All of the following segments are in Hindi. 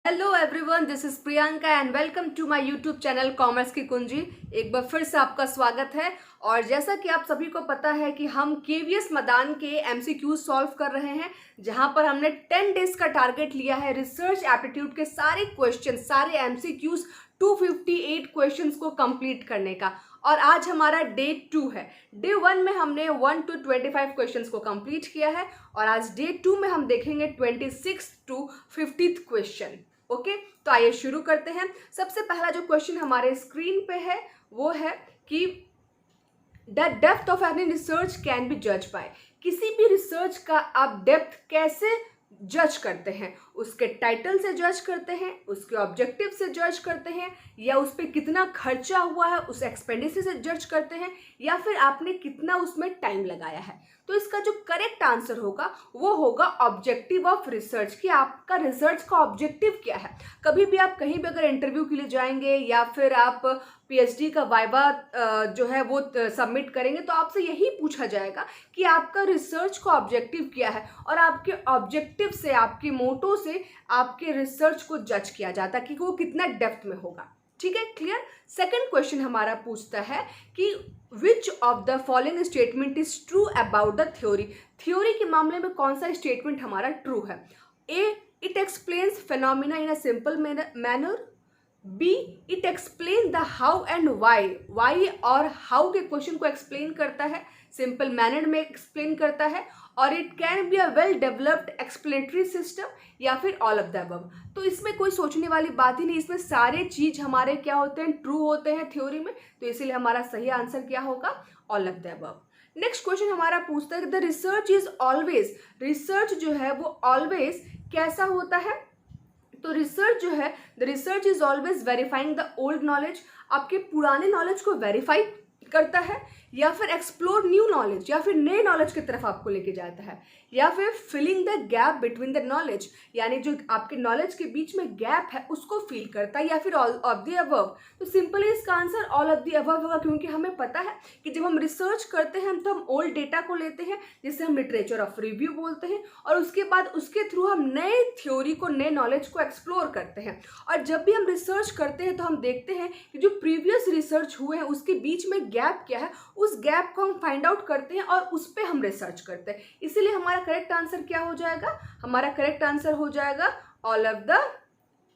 Hello everyone, this is Priyanka and welcome to my YouTube channel commerce की कुंजी। एक बार फिर से आपका स्वागत है। और जैसा कि आप सभी को पता है कि हम केवीएस मैदान के एमसीक्यू सॉल्व कर रहे हैं, जहां पर हमने 10 डेज का टारगेट लिया है रिसर्च एप्टीट्यूड के सारे क्वेश्चन, सारे एमसीक्यूज 258 क्वेश्चंस को कंप्लीट करने का। और आज हमारा डे 2 है। डे 1 में हमने 1 to 25 क्वेश्चंस को कंप्लीट किया है और आज डे 2 में हम देखेंगे 26 to 50th क्वेश्चन। ओके, तो आइए शुरू करते हैं। सबसे पहला जो क्वेश्चन हमारे स्क्रीन पे है वो है कि the depth of any research can be जज बाय। किसी भी रिसर्च का आप डेप्थ कैसे जज करते हैं? उसके टाइटल से जज करते हैं, उसके ऑब्जेक्टिव से जज करते हैं, या उस पर कितना खर्चा हुआ है उस एक्सपेंडिचर से जज करते हैं, या फिर आपने कितना उसमें टाइम लगाया है? तो इसका जो करेक्ट आंसर होगा वो होगा ऑब्जेक्टिव ऑफ रिसर्च, कि आपका रिसर्च का ऑब्जेक्टिव क्या है। कभी भी आप कहीं भी अगर इंटरव्यू के लिए जाएंगे या फिर आप पीएचडी का वाइवा जो है वो सबमिट करेंगे, तो आपसे यही पूछा जाएगा कि आपका रिसर्च का ऑब्जेक्टिव क्या है, और आपके ऑब्जेक्टिव से, आपके मोटो से आपके रिसर्च को जज किया जाता है कि वो कितना डेप्थ में होगा। ठीक है, क्लियर। सेकंड क्वेश्चन हमारा पूछता है कि which of the following statement is true about the theory. Theory के मामले में कौन सा स्टेटमेंट हमारा ट्रू है? A, it explains phenomena in a simple manner. B, it explain the how and why और हाउ के क्वेश्चन को एक्सप्लेन करता है, सिंपल मैनर में एक्सप्लेन करता है। और it can be a well developed explanatory system, या फिर ऑल ऑफ द अबव। तो इसमें कोई सोचने वाली बात ही नहीं, इसमें सारे चीज हमारे क्या होते हैं, ट्रू होते हैं थ्योरी में। तो इसीलिए हमारा सही आंसर क्या होगा? All of the above. Next question हमारा पूछता है the research is always. Research जो है वो ऑलवेज कैसा होता है? तो रिसर्च जो है, the research is always verifying the old knowledge, आपके पुराने नॉलेज को वेरीफाई करता है, या फिर एक्सप्लोर न्यू नॉलेज, या फिर नए नॉलेज की तरफ आपको लेके जाता है, या फिर filling the gap between the knowledge, यानी जो आपके नॉलेज के बीच में गैप है उसको फिल करता है, या फिर ऑल ऑफ द अबव। तो सिंपली इसका answer all of the above होगा, क्योंकि हमें पता है कि जब हम रिसर्च करते हैं तो हम ओल्ड डेटा को लेते हैं, जिसे हम लिटरेचर ऑफ रिव्यू बोलते हैं, और उसके बाद उसके थ्रू हम नए थ्योरी को, नए नॉलेज को एक्सप्लोर करते हैं। और जब भी हम रिसर्च करते हैं तो हम देखते हैं कि जो प्रीवियस रिसर्च हुए हैं उसके बीच में गैप क्या है, उस गैप को हम फाइंड आउट करते हैं और उस पर हम रिसर्च करते हैं। इसीलिए हमारा करेक्ट आंसर क्या हो जाएगा? हमारा करेक्ट आंसर हो जाएगा ऑल ऑफ द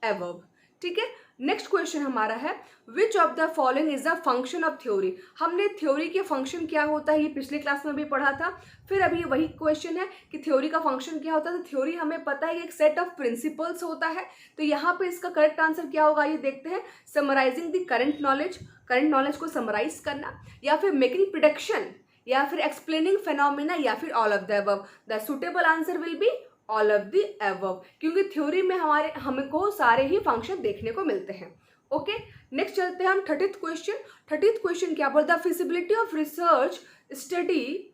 अबव। ठीक है, नेक्स्ट क्वेश्चन हमारा है which of the following is the function of theory. हमने थ्योरी के फंक्शन क्या होता है ये पिछले क्लास में भी पढ़ा था, फिर अभी वही क्वेश्चन है कि थ्योरी का फंक्शन क्या होता है। तो थ्योरी हमें पता है कि एक सेट ऑफ प्रिंसिपल्स होता है। तो यहाँ पे इसका करेक्ट आंसर क्या होगा ये देखते हैं। समराइजिंग द करंट नॉलेज को समराइज करना, या फिर मेकिंग प्रिडिक्शन, या फिर एक्सप्लेनिंग फेनोमेना, या फिर all of the above. The suitable answer will be all of the above, क्योंकि थ्योरी में हमको सारे ही फंक्शन देखने को मिलते हैं। ओके, नेक्स्ट चलते हैं हम 30th क्वेश्चन। 30th क्वेश्चन क्या बोलता है? Feasibility of research study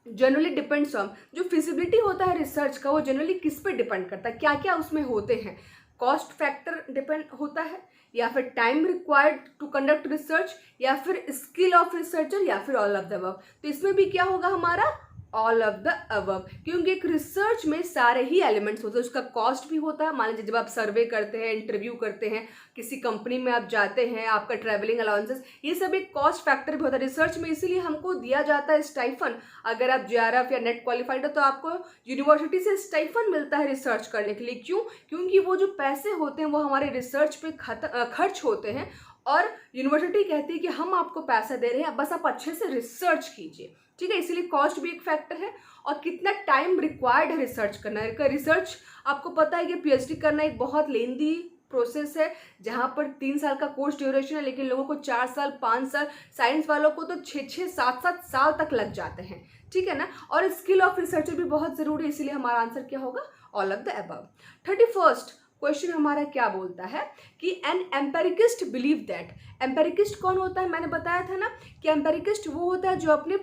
generally depends on. जो फिजिबिलिटी होता है रिसर्च का वो जनरली किस पे डिपेंड करता है, क्या क्या उसमें होते हैं? कॉस्ट फैक्टर डिपेंड होता है, या फिर time required to conduct research, या फिर स्किल ऑफ रिसर्चर, या फिर ऑल ऑफ द अबव। तो इसमें भी क्या होगा हमारा? ऑल ऑफ द अबव, क्योंकि एक रिसर्च में सारे ही एलिमेंट्स होते हैं। उसका कॉस्ट भी होता है, मान लीजिए जब आप सर्वे करते हैं, इंटरव्यू करते हैं, किसी कंपनी में आप जाते हैं, आपका ट्रैवलिंग अलाउंसेस, ये सब एक कॉस्ट फैक्टर भी होता है रिसर्च में। इसीलिए हमको दिया जाता है स्टाइफन। अगर आप जेआरएफ या नेट क्वालिफाइड हो तो आपको यूनिवर्सिटी से स्टाइफन मिलता है रिसर्च करने के लिए। क्यों? क्योंकि वो जो पैसे होते हैं वो हमारे रिसर्च पे खर्च होते हैं, और यूनिवर्सिटी कहती है कि हम आपको पैसा दे रहे हैं, बस आप अच्छे से रिसर्च कीजिए। ठीक है, इसीलिए कॉस्ट भी एक फैक्टर है, और कितना टाइम रिक्वायर्ड है रिसर्च करना है। रिसर्च आपको पता है कि पीएचडी करना एक बहुत लेंदी प्रोसेस है, जहाँ पर 3 साल का कोर्स ड्यूरेशन है, लेकिन लोगों को 4 साल 5 साल, साइंस वालों को तो 6 7 साल तक लग जाते हैं। ठीक है ना, और स्किल ऑफ रिसर्चर भी बहुत ज़रूरी है, इसीलिए हमारा आंसर क्या होगा? All of the above. 31st question हमारा क्या बोलता है कि एन एम्पेरिकिस्ट बिलीव दैट। एम्पेरिकिस्ट कौन होता है? मैंने बताया था ना कि एम्पेरिकिस्ट वो होता है जो अपने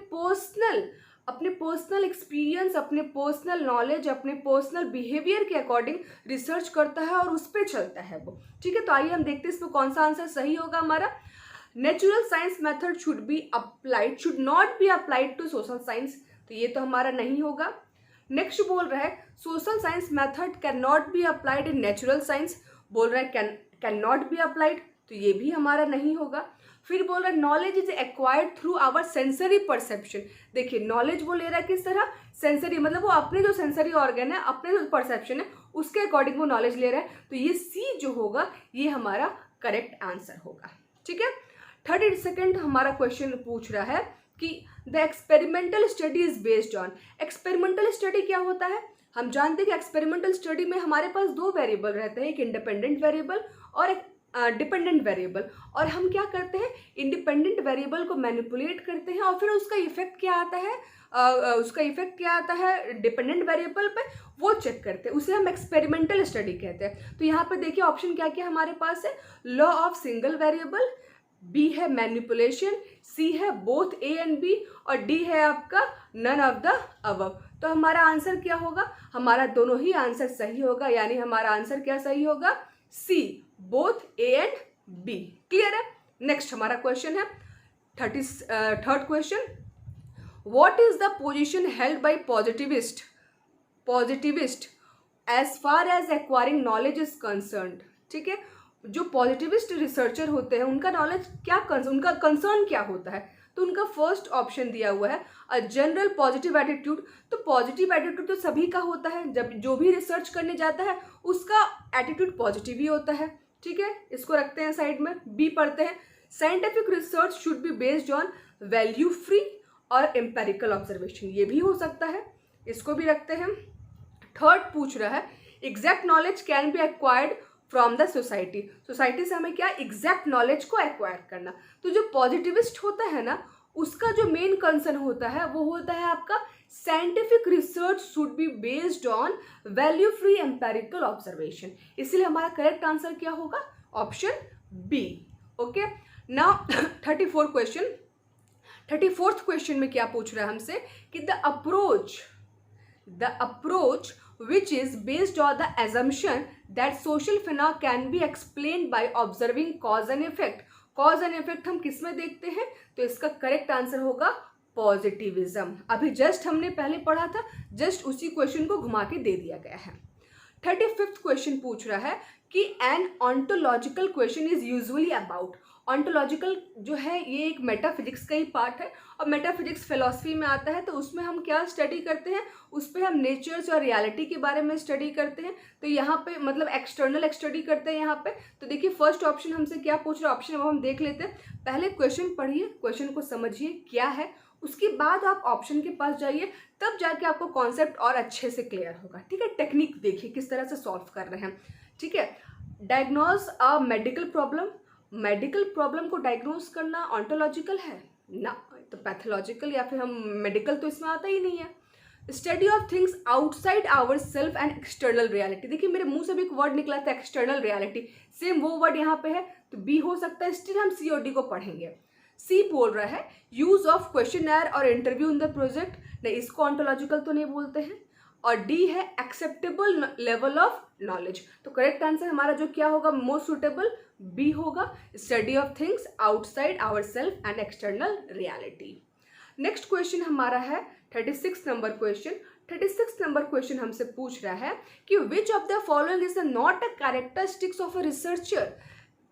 पर्सनल एक्सपीरियंस, अपने पर्सनल नॉलेज, अपने पर्सनल बिहेवियर के अकॉर्डिंग रिसर्च करता है और उस पर चलता है वो। ठीक है, तो आइए हम देखते हैं इसमें कौन सा आंसर सही होगा हमारा। Natural science method should not be applied to social science, तो ये तो हमारा नहीं होगा। नेक्स्ट बोल रहा है social science method can not be applied in natural science, बोल रहा है कैन नॉट बी अप्लाइड, तो ये भी हमारा नहीं होगा। फिर बोल रहा है knowledge is acquired through our sensory perception. देखिए नॉलेज वो ले रहा है किस तरह, सेंसरी, मतलब वो अपने जो सेंसरी ऑर्गन है, अपने जो परसेप्शन है उसके अकॉर्डिंग वो नॉलेज ले रहा है। तो ये सी जो होगा ये हमारा करेक्ट आंसर होगा। ठीक है। 32nd हमारा क्वेश्चन पूछ रहा है कि the experimental study is based on. Experimental study क्या होता है? हम जानते हैं कि एक्सपेरिमेंटल स्टडी में हमारे पास दो वेरिएबल रहते हैं, एक इंडिपेंडेंट वेरिएबल और एक डिपेंडेंट वेरिएबल। और हम क्या करते हैं, इंडिपेंडेंट वेरिएबल को मैनिपुलेट करते हैं और फिर उसका इफेक्ट क्या आता है डिपेंडेंट वेरिएबल पे, वो चेक करते हैं, उसे हम एक्सपेरिमेंटल स्टडी कहते हैं। तो यहाँ पे देखिए ऑप्शन क्या क्या हमारे पास है, law of single variable, B है मैनिपुलेशन, सी है बोथ ए एंड बी, और डी है आपका नन ऑफ द अबव। तो हमारा आंसर क्या होगा, हमारा दोनों ही आंसर सही होगा, यानी हमारा आंसर क्या सही होगा, C, both A and B. Clear है। नेक्स्ट हमारा क्वेश्चन है 33rd question, what is the position held by positivist as far as acquiring knowledge is concerned. ठीक है, जो पॉजिटिविस्ट रिसर्चर होते हैं उनका नॉलेज क्या उनका कंसर्न क्या होता है, तो उनका फर्स्ट ऑप्शन दिया हुआ है अ जनरल पॉजिटिव एटीट्यूड। तो पॉजिटिव एटीट्यूड तो सभी का होता है, जब जो भी रिसर्च करने जाता है उसका एटीट्यूड पॉजिटिव ही होता है। ठीक है, इसको रखते हैं साइड में। बी पढ़ते हैं, scientific research should be based on value free और एम्पेरिकल ऑब्जर्वेशन, ये भी हो सकता है, इसको भी रखते हैं। थर्ड पूछ रहा है exact knowledge can be acquired from the society से हमें क्या एग्जैक्ट नॉलेज को एक्वायर करना। तो जो पॉजिटिविस्ट होता है ना, उसका जो मेन कंसर्न होता है वो होता है आपका scientific research should be based on value free empirical observation. इसलिए हमारा करेक्ट आंसर क्या होगा, option B. Okay, now 34th question में क्या पूछ रहा है हमसे कि the approach which is based on the assumption that social phenomena can be explained by observing cause and effect। cause and effect हम किस में देखते हैं, तो इसका करेक्ट आंसर होगा पॉजिटिविज्म। अभी जस्ट हमने पहले पढ़ा था, जस्ट उसी क्वेश्चन को घुमा के दे दिया गया है। 35th क्वेश्चन पूछ रहा है कि an ontological question is usually about. Ontological जो है ये एक मेटाफिजिक्स का ही पार्ट है, और मेटाफिजिक्स फिलॉसफी में आता है। तो उसमें हम क्या स्टडी करते हैं, उस पर हम नेचर्स और रियलिटी के बारे में स्टडी करते हैं। तो यहाँ पे मतलब एक्सटर्नल स्टडी करते हैं यहाँ पे। तो देखिए फर्स्ट ऑप्शन हमसे क्या पूछ रहा है, ऑप्शन अब हम देख लेते हैं। पहले क्वेश्चन पढ़िए, क्वेश्चन को समझिए क्या है, उसके बाद आप ऑप्शन के पास जाइए, तब जाके आपको कॉन्सेप्ट और अच्छे से क्लियर होगा। ठीक है, टेक्निक देखिए किस तरह से सॉल्व कर रहे हैं। ठीक है, डायग्नोज अ मेडिकल प्रॉब्लम को डायग्नोज करना ऑन्टोलॉजिकल है ना, तो पैथोलॉजिकल या फिर हम मेडिकल तो इसमें आता ही नहीं है। Study of things outside our self and external reality. देखिए मेरे मुंह से भी एक वर्ड निकला था एक्सटर्नल रियलिटी, सेम वो वर्ड यहाँ पे है, तो बी हो सकता है। स्टिल हम सी और डी को पढ़ेंगे। सी बोल रहा है यूज ऑफ क्वेश्चनर और इंटरव्यू इन द प्रोजेक्ट, नहीं इसको ऑन्टोलॉजिकल तो नहीं बोलते हैं। और डी है एक्सेप्टेबल लेवल ऑफ नॉलेज। तो करेक्ट आंसर हमारा जो क्या होगा, मोस्ट सुटेबल बी होगा, study of things outside our self and external reality. Next question हमारा है 36 नंबर क्वेश्चन। 36 नंबर क्वेश्चन हमसे पूछ रहा है कि which of the following is not a characteristics of a researcher.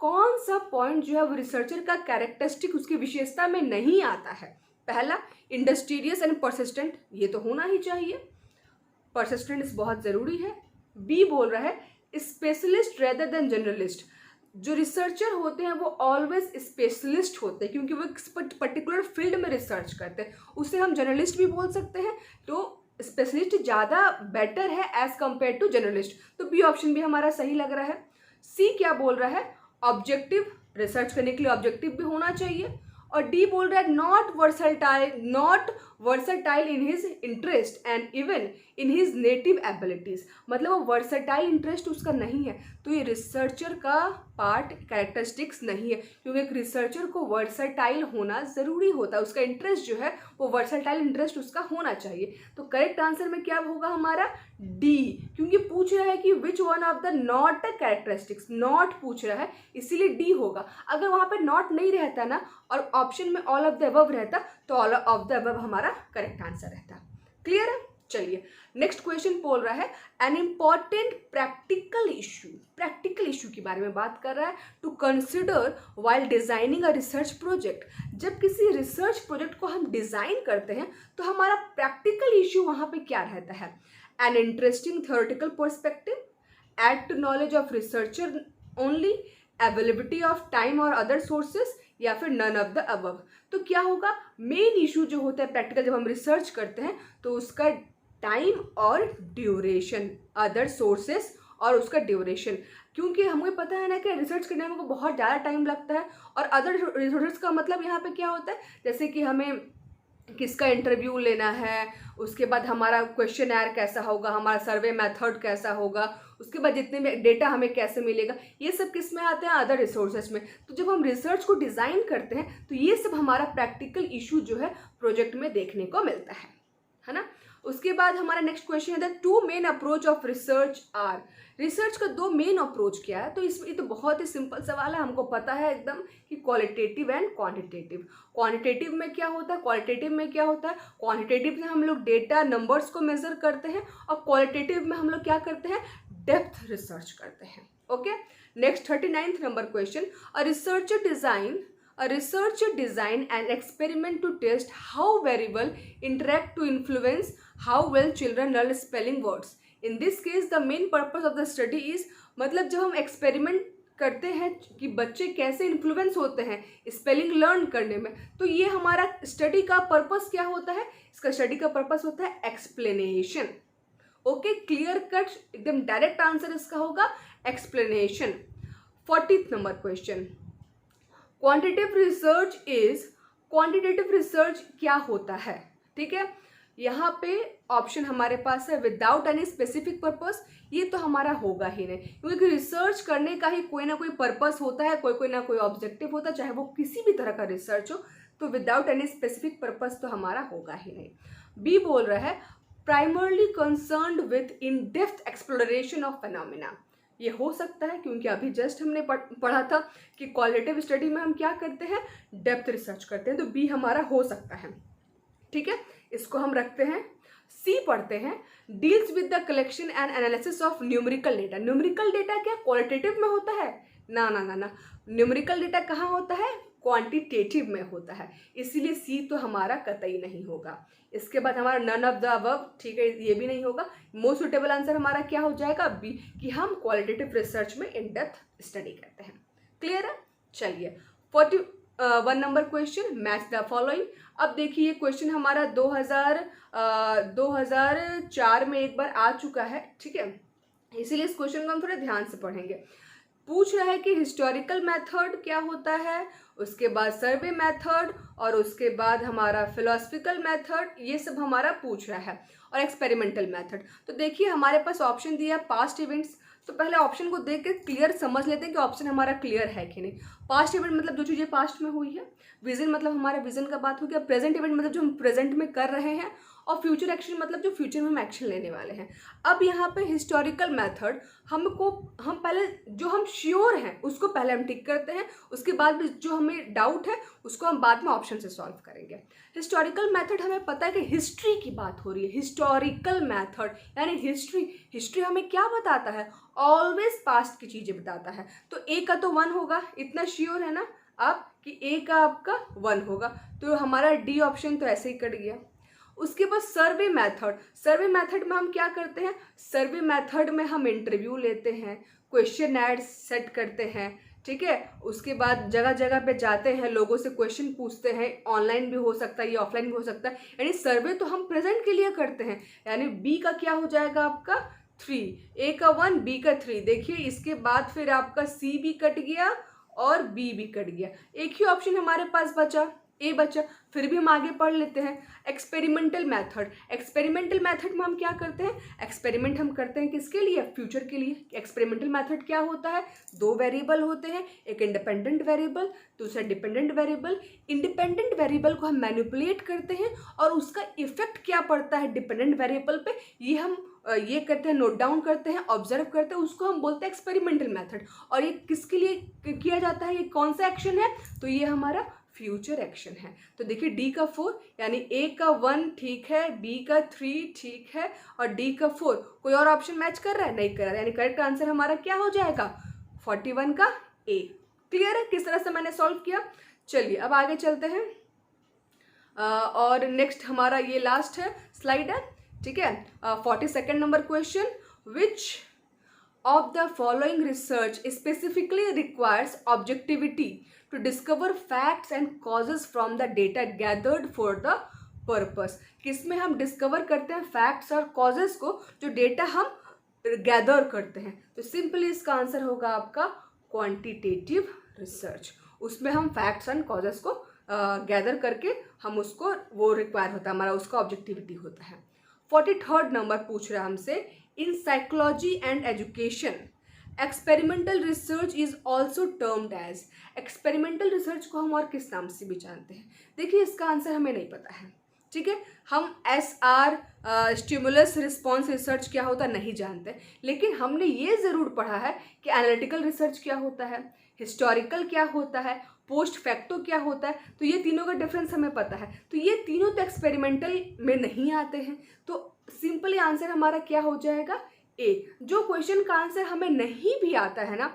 कौन सा पॉइंट जो है वो रिसर्चर का कैरेक्टरिस्टिक, उसकी विशेषता में नहीं आता है। पहला इंडस्ट्रियस एंड परसिस्टेंट, ये तो होना ही चाहिए, परसिस्टेंस बहुत ज़रूरी है। बी बोल रहा है स्पेशलिस्ट रेदर देन जनरलिस्ट। जो रिसर्चर होते हैं वो ऑलवेज स्पेशलिस्ट होते हैं, क्योंकि वो एक पर्टिकुलर फील्ड में रिसर्च करते हैं, उसे हम जर्नलिस्ट भी बोल सकते हैं। तो स्पेशलिस्ट ज़्यादा बेटर है एज कंपेयर टू जर्नलिस्ट। तो बी ऑप्शन भी हमारा सही लग रहा है। सी क्या बोल रहा है, ऑब्जेक्टिव, रिसर्च करने के लिए ऑब्जेक्टिव भी होना चाहिए। और डी बोल रहा है not versatile in his interest and even in his native abilities. मतलब वो वर्सटाइल इंटरेस्ट उसका नहीं है, तो ये रिसर्चर का पार्ट कैरेक्टरिस्टिक्स नहीं है, क्योंकि एक रिसर्चर को वर्सटाइल होना ज़रूरी होता है, उसका इंटरेस्ट जो है वो वर्सटाइल इंटरेस्ट उसका होना चाहिए। तो करेक्ट आंसर में क्या होगा हमारा, डी, क्योंकि पूछ रहा है कि which one of the not characteristics, not पूछ रहा है इसीलिए डी होगा। अगर वहाँ पे नॉट नहीं रहता ना और ऑप्शन में ऑल ऑफ द अबव रहता, तो ऑल ऑफ द अबव हमारा करेक्ट आंसर रहता। क्लियर है। चलिए नेक्स्ट क्वेश्चन बोल रहा है एन इम्पॉर्टेंट प्रैक्टिकल इशू के बारे में बात कर रहा है to consider while designing a research project. जब किसी रिसर्च प्रोजेक्ट को हम डिजाइन करते हैं तो हमारा प्रैक्टिकल इशू वहां पे क्या रहता है? An interesting theoretical perspective, add to knowledge of researcher only, availability of time और अदर सोर्सेस, या फिर नन ऑफ द अबव। तो क्या होगा? मेन इशू जो होता है प्रैक्टिकल जब हम रिसर्च करते हैं तो उसका टाइम और ड्यूरेशन, अदर सोर्सेस और उसका ड्यूरेशन, क्योंकि हमें पता है ना कि रिसर्च करने में बहुत ज़्यादा टाइम लगता है। और अदर रिसोर्सेस का मतलब यहाँ पे क्या होता है, जैसे कि हमें किसका इंटरव्यू लेना है, उसके बाद हमारा क्वेश्चनर कैसा होगा, हमारा सर्वे मेथड कैसा होगा, उसके बाद जितने भी डेटा हमें कैसे मिलेगा, ये सब किस में आते हैं? अदर रिसोर्सेज में। तो जब हम रिसर्च को डिज़ाइन करते हैं तो ये सब हमारा प्रैक्टिकल इशू जो है प्रोजेक्ट में देखने को मिलता है ना। उसके बाद हमारा नेक्स्ट क्वेश्चन है the two main approach of research are. Research का दो मेन अप्रोच क्या है? तो इसमें ये तो बहुत ही सिंपल सवाल है, हमको पता है एकदम कि क्वालिटेटिव एंड क्वांटिटेटिव। क्वांटिटेटिव में क्या होता है? क्वांटिटेटिव में हम लोग डेटा नंबर्स को मेजर करते हैं, और क्वालिटेटिव में हम लोग क्या करते हैं? डेप्थ रिसर्च करते हैं। Okay, next 39th number question, A researcher design an experiment to test how variable interact to influence how well children learn spelling words. In this case, the main purpose of the study is, मतलब जब हम एक्सपेरिमेंट करते हैं कि बच्चे कैसे इन्फ्लुएंस होते हैं स्पेलिंग लर्न करने में, तो ये हमारा स्टडी का पर्पस क्या होता है? इसका स्टडी का पर्पस होता है एक्सप्लेनेशन। ओके, क्लियर कट एकदम डायरेक्ट आंसर इसका होगा explanation. 40th number question, quantitative research क्या होता है? ठीक है, यहाँ पे ऑप्शन हमारे पास है विदाउट एनी स्पेसिफिक पर्पस। ये तो हमारा होगा ही नहीं, क्योंकि रिसर्च करने का ही कोई ना कोई पर्पस होता है, कोई ना कोई ऑब्जेक्टिव होता है, चाहे वो किसी भी तरह का रिसर्च हो। तो विदाउट एनी स्पेसिफिक पर्पस तो हमारा होगा ही नहीं। बी बोल रहा है primarily concerned with in depth exploration of phenomena. ये हो सकता है क्योंकि अभी जस्ट हमने पढ़ा था कि क्वालिटेटिव स्टडी में हम क्या करते हैं? डेप्थ रिसर्च करते हैं, तो बी हमारा हो सकता है। ठीक है, इसको हम रखते हैं। सी पढ़ते हैं, deals with the collection and analysis of numerical data. Numerical data क्या क्वालिटेटिव में होता है? ना ना ना ना, न्यूमेरिकल डेटा कहाँ होता है? क्वांटिटेटिव में होता है, इसीलिए सी तो हमारा कतई नहीं होगा। इसके बाद हमारा नन ऑफ द अबव, ठीक है, ये भी नहीं होगा। मोस्ट सुटेबल आंसर हमारा क्या हो जाएगा? बी, कि हम क्वालिटेटिव रिसर्च में इन डेप्थ स्टडी करते हैं। क्लियर है? चलिए 41 number question, match the following. अब देखिए ये क्वेश्चन हमारा 2004 में एक बार आ चुका है, ठीक है, इसीलिए इस क्वेश्चन को हम थोड़े ध्यान से पढ़ेंगे। पूछ रहा है कि हिस्टोरिकल मेथड क्या होता है, उसके बाद सर्वे मेथड, और उसके बाद हमारा फिलोसफिकल मेथड, ये सब हमारा पूछ रहा है, और एक्सपेरिमेंटल मेथड। तो देखिए हमारे पास ऑप्शन दिया पास्ट इवेंट्स। तो पहले ऑप्शन को देख के क्लियर समझ लेते हैं कि ऑप्शन हमारा क्लियर है कि नहीं। पास्ट इवेंट मतलब जो चीज़ें पास्ट में हुई है, विजन मतलब हमारा विजन का बात हो गया, प्रेजेंट इवेंट मतलब जो हम प्रेजेंट में कर रहे हैं, और फ्यूचर एक्शन मतलब जो फ्यूचर में हम एक्शन लेने वाले हैं। अब यहाँ पे हिस्टोरिकल मेथड हम पहले जो हम श्योर हैं उसको पहले हम टिक करते हैं, उसके बाद भी जो हमें डाउट है उसको हम बाद में ऑप्शन से सॉल्व करेंगे। हिस्टोरिकल मेथड हमें पता है कि हिस्ट्री की बात हो रही है। हिस्टोरिकल मेथड यानी हिस्ट्री हमें क्या बताता है? ऑलवेज पास्ट की चीज़ें बताता है। तो ए का तो 1 होगा, इतना श्योर है ना आप कि ए का आपका 1 होगा, तो हमारा डी ऑप्शन तो ऐसे ही कट गया। उसके बाद सर्वे मेथड में हम क्या करते हैं? सर्वे मेथड में हम इंटरव्यू लेते हैं, क्वेश्चन एड्स सेट करते हैं, ठीक है, उसके बाद जगह जगह पे जाते हैं, लोगों से क्वेश्चन पूछते हैं, ऑनलाइन भी हो सकता है, ये ऑफलाइन भी हो सकता है। यानी सर्वे तो हम प्रेजेंट के लिए करते हैं। यानी बी का क्या हो जाएगा आपका 3, ए का 1, बी का 3। देखिए इसके बाद फिर आपका सी भी कट गया और बी भी कट गया, एक ही ऑप्शन हमारे पास बचा, ए बचा। फिर भी हम आगे पढ़ लेते हैं। एक्सपेरिमेंटल मेथड में हम क्या करते हैं? एक्सपेरिमेंट हम करते हैं किसके लिए? फ्यूचर के लिए। एक्सपेरिमेंटल मेथड क्या होता है? 2 वेरिएबल होते हैं, एक इंडिपेंडेंट वेरिएबल, दूसरा डिपेंडेंट वेरिएबल। इंडिपेंडेंट वेरिएबल को हम मैनिपुलेट करते हैं और उसका इफेक्ट क्या पड़ता है डिपेंडेंट वेरिएबल पे, ये हम ये करते हैं, नोट डाउन करते हैं, ऑब्जर्व करते हैं, उसको हम बोलते हैं एक्सपेरिमेंटल मेथड। और ये किसके लिए किया जाता है? ये कौन सा एक्शन है? तो ये हमारा फ्यूचर एक्शन है। तो देखिए डी का 4 यानी ए का 1 ठीक है, बी का 3 ठीक है और डी का 4। कोई और ऑप्शन मैच कर रहा है? नहीं कर रहा है, यानी करेक्ट आंसर हमारा क्या हो जाएगा? 41 का ए। क्लियर है किस तरह से मैंने सॉल्व किया? चलिए अब आगे चलते हैं और नेक्स्ट हमारा ये लास्ट है स्लाइड है, ठीक है। 42nd number question, which of the following research specifically requires objectivity to discover facts and causes from the data gathered for the purpose। किसमें हम डिस्कवर करते हैं फैक्ट्स और कॉजेज को, जो डेटा हम गैदर करते हैं? तो सिंपली इसका आंसर होगा आपका क्वांटिटेटिव रिसर्च। उसमें हम फैक्ट्स एंड कॉजेज को गैदर करके हम उसको, वो रिक्वायर होता है हमारा, उसका ऑब्जेक्टिविटी होता है। 43rd नंबर पूछ रहा है हमसे, in psychology and education experimental research is also termed as। experimental research को हम और किस नाम से भी जानते हैं? देखिए इसका आंसर हमें नहीं पता है, ठीक है। हम SR स्टिमुलस रिस्पॉन्स रिसर्च क्या होता नहीं जानते, लेकिन हमने ये ज़रूर पढ़ा है कि एनालिटिकल रिसर्च क्या होता है, हिस्टोरिकल क्या होता है, पोस्ट फैक्टो क्या होता है। तो ये तीनों का डिफरेंस हमें पता है। तो ये तीनों तो एक्सपेरिमेंटल में नहीं आते हैं, तो सिंपली आंसर हमारा क्या हो जाएगा? ए। जो क्वेश्चन का आंसर हमें नहीं भी आता है ना,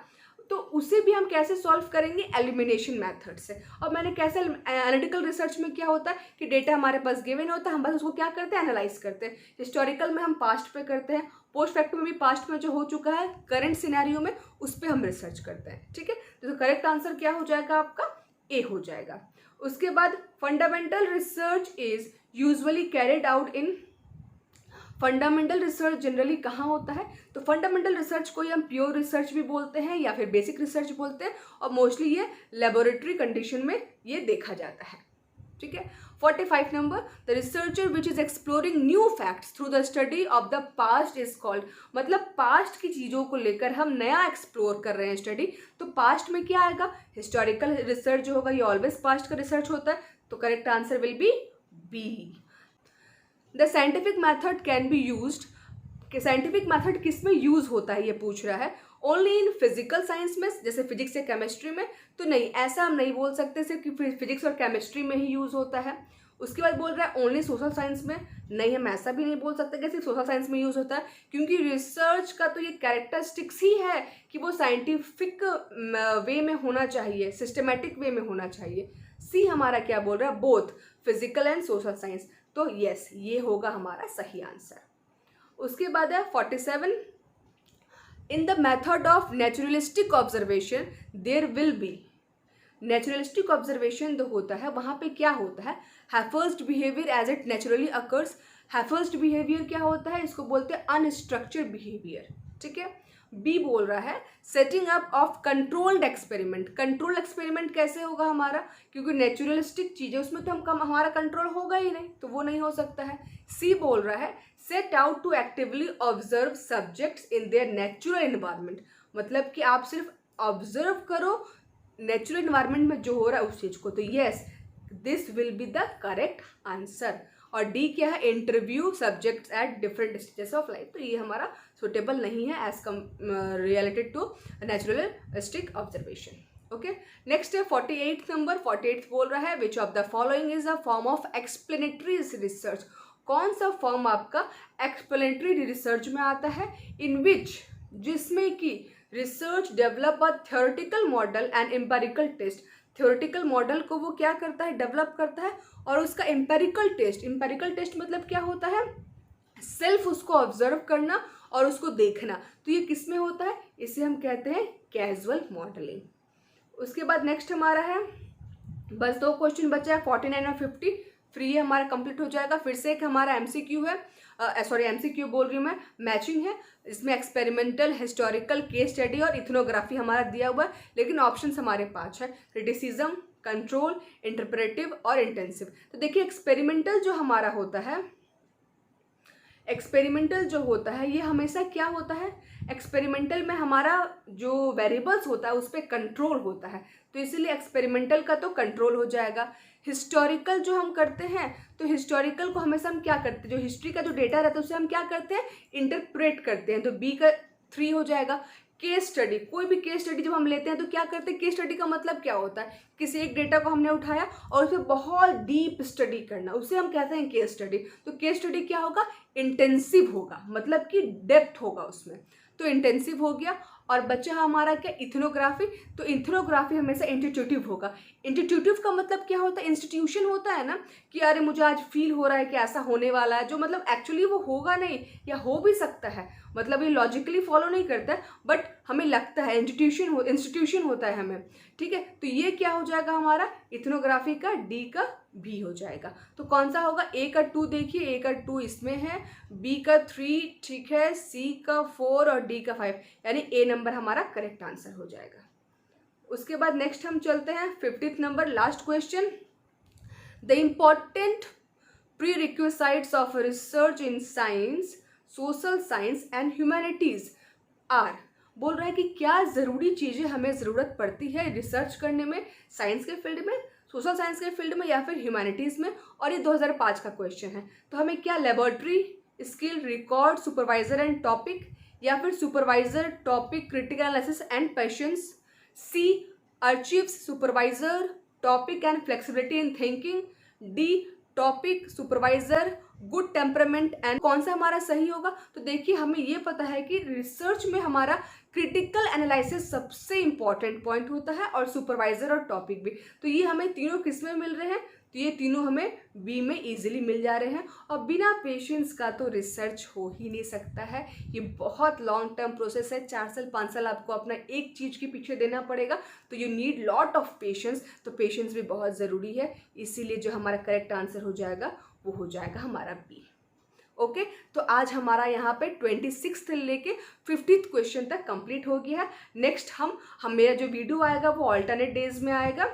तो उसे भी हम कैसे सॉल्व करेंगे? एलिमिनेशन मेथड से। और मैंने कैसे, एनालिटिकल रिसर्च में क्या होता है कि डेटा हमारे पास गिवन होता है, हम बस उसको क्या करते हैं? एनालाइज करते हैं। हिस्टोरिकल में हम पास्ट पे करते हैं, पोस्ट फैक्टो में भी पास्ट में जो हो चुका है करंट सिनेरियो में उस पर हम रिसर्च करते हैं, ठीक है। तो करेक्ट आंसर क्या हो जाएगा आपका? ए हो जाएगा। उसके बाद fundamental research is usually carried out in. Fundamental research generally कहाँ होता है? तो फंडामेंटल रिसर्च को हम प्योर रिसर्च भी बोलते हैं या फिर बेसिक रिसर्च बोलते हैं, और मोस्टली ये लेबोरेटरी कंडीशन में ये देखा जाता है, ठीक है। 45 number, the researcher which is exploring new facts through the study of the past is called. मतलब पास्ट की चीज़ों को लेकर हम नया एक्सप्लोर कर रहे हैं स्टडी, तो पास्ट में क्या आएगा? हिस्टोरिकल रिसर्च जो होगा ये ऑलवेज पास्ट का रिसर्च होता है, तो correct answer will be B. The scientific method can be used. कि साइंटिफिक मैथड किस में यूज़ होता है ये पूछ रहा है। ओनली इन फिजिकल साइंस में, जैसे फिजिक्स या केमिस्ट्री में? तो नहीं, ऐसा हम नहीं बोल सकते सिर्फ कि फिजिक्स और केमिस्ट्री में ही यूज़ होता है। उसके बाद बोल रहा है ओनली सोशल साइंस में? नहीं, हम ऐसा भी नहीं बोल सकते कि सिर्फ सोशल साइंस में यूज़ होता है, क्योंकि रिसर्च का तो ये कैरेक्टरिस्टिक्स ही है कि वो साइंटिफिक वे में होना चाहिए, सिस्टमेटिक वे में होना चाहिए। सी हमारा क्या बोल रहा है? Both physical and social science. तो यस, ये होगा हमारा सही आंसर। उसके बाद है 47, in the method of naturalistic observation there will be. Naturalistic observation जो होता है वहाँ पे क्या होता है? Observed behaviour as it naturally occurs. Observed behaviour क्या होता है? इसको बोलते हैं अनस्ट्रक्चर्ड बिहेवियर, ठीक है। बी बोल रहा है setting up of controlled experiment. Controlled experiment कैसे होगा हमारा? क्योंकि नेचुरलिस्टिक चीज़ें उसमें तो हम हमारा कंट्रोल होगा ही नहीं, तो वो नहीं हो सकता है। सी बोल रहा है set out to actively observe subjects in their natural environment. मतलब कि आप सिर्फ ऑब्जर्व करो नेचुरल इन्वायरमेंट में जो हो रहा है उस चीज़ को। तो yes, this will be the correct answer. और डी क्या है? Interview subjects at different stages of life. तो ये हमारा सुटेबल नहीं है as come related to naturalistic observation. Okay, next है 48 नंबर। 48 बोल रहा है which of the following is a form of explanatory research. कौन सा फॉर्म आपका एक्सप्लेनेटरी रिसर्च में आता है? इन विच, जिसमें कि research develop a theoretical model and empirical test. Theoretical model को वो क्या करता है? डेवलप करता है, और उसका एम्पेरिकल टेस्ट, एम्पेरिकल टेस्ट मतलब क्या होता है? सेल्फ उसको ऑब्जर्व करना और उसको देखना। तो ये किस में होता है? इसे हम कहते हैं कैजुअल मॉडलिंग। उसके बाद नेक्स्ट हमारा है, बस 2 क्वेश्चन बचा है, 49 और 50। फ्री है हमारा, कंप्लीट हो जाएगा। फिर से एक हमारा एमसीक्यू है, सॉरी एमसीक्यू बोल रही हूँ मैं, मैचिंग है। इसमें एक्सपेरिमेंटल, हिस्टोरिकल, केस स्टडी और इथनोग्राफी हमारा दिया हुआ है, लेकिन ऑप्शंस हमारे 5 है, क्रिटिसिज्म, कंट्रोल, इंटरप्रेटिव और इंटेंसिव। तो देखिए एक्सपेरिमेंटल जो हमारा होता है, एक्सपेरिमेंटल जो होता है ये हमेशा क्या होता है? एक्सपेरिमेंटल में हमारा जो वेरिएबल्स होता है उस पर कंट्रोल होता है, तो इसीलिए एक्सपेरिमेंटल का तो कंट्रोल हो जाएगा। हिस्टोरिकल जो हम करते हैं, तो हिस्टोरिकल को हमेशा हम क्या करते हैं? जो हिस्ट्री का जो डेटा रहता है उसे हम क्या करते हैं? इंटरप्रेट करते हैं, तो बी का 3 हो जाएगा। केस स्टडी, कोई भी केस स्टडी जब हम लेते हैं तो क्या करते हैं, केस स्टडी का मतलब क्या होता है, किसी एक डेटा को हमने उठाया और उसे बहुत डीप स्टडी करना, उसे हम कहते हैं केस स्टडी। तो केस स्टडी क्या होगा, इंटेंसिव होगा, मतलब कि डेप्थ होगा उसमें, तो इंटेंसिव हो गया। और बच्चा हमारा क्या, इथनोग्राफी, तो इथनोग्राफी हमेशा इंस्टीट्यूटिव होगा। इंस्टीट्यूटिव का मतलब क्या होता है, इंस्टीट्यूशन होता है ना, कि अरे मुझे आज फील हो रहा है कि ऐसा होने वाला है, जो मतलब एक्चुअली वो होगा नहीं या हो भी सकता है, मतलब ये लॉजिकली फॉलो नहीं करता है, बट हमें लगता है, इंस्टीट्यूशन होता है हमें, ठीक है। तो ये क्या हो जाएगा हमारा, इथनोग्राफी का डी का बी हो जाएगा। तो कौन सा होगा, ए का 2 देखिए, ए का 2 इसमें है, बी का 3, ठीक है, सी का 4 और डी का 5, यानी ए नंबर हमारा करेक्ट आंसर हो जाएगा। उसके बाद नेक्स्ट हम चलते हैं 50th number, last question. The important prerequisites of research in science, social science and humanities are, बोल रहा है कि क्या ज़रूरी चीज़ें हमें ज़रूरत पड़ती है रिसर्च करने में, साइंस के फील्ड में, सोशल साइंस के फील्ड में या फिर ह्यूमैनिटीज़ में। और ये 2005 का क्वेश्चन है। तो हमें क्या, laboratory skill, record, supervisor and topic, या फिर supervisor, topic, critical analysis and patience, C archives, supervisor, topic and flexibility in thinking, D topic, supervisor, good temperament and, कौन सा हमारा सही होगा। तो देखिए हमें ये पता है कि रिसर्च में हमारा क्रिटिकल एनालिसिस सबसे इंपॉर्टेंट पॉइंट होता है, और सुपरवाइजर और टॉपिक भी। तो ये हमें तीनों किस में मिल रहे हैं, तो ये तीनों हमें बी में इजीली मिल जा रहे हैं। और बिना पेशेंस का तो रिसर्च हो ही नहीं सकता है, ये बहुत लॉन्ग टर्म प्रोसेस है, 4 साल 5 साल आपको अपना एक चीज़ के पीछे देना पड़ेगा, तो you need lot of patience. तो पेशेंस भी बहुत ज़रूरी है, इसीलिए जो हमारा करेक्ट आंसर हो जाएगा वो हो जाएगा हमारा बी। ओके, तो आज हमारा यहाँ पे 26 से लेके 50th क्वेश्चन तक कंप्लीट हो गया है। नेक्स्ट मेरा जो वीडियो आएगा वो ऑल्टरनेट डेज में आएगा,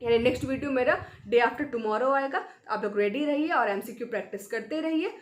यानी नेक्स्ट वीडियो मेरा डे आफ्टर टुमारो आएगा। आप लोग रेडी रहिए और एमसीक्यू प्रैक्टिस करते रहिए।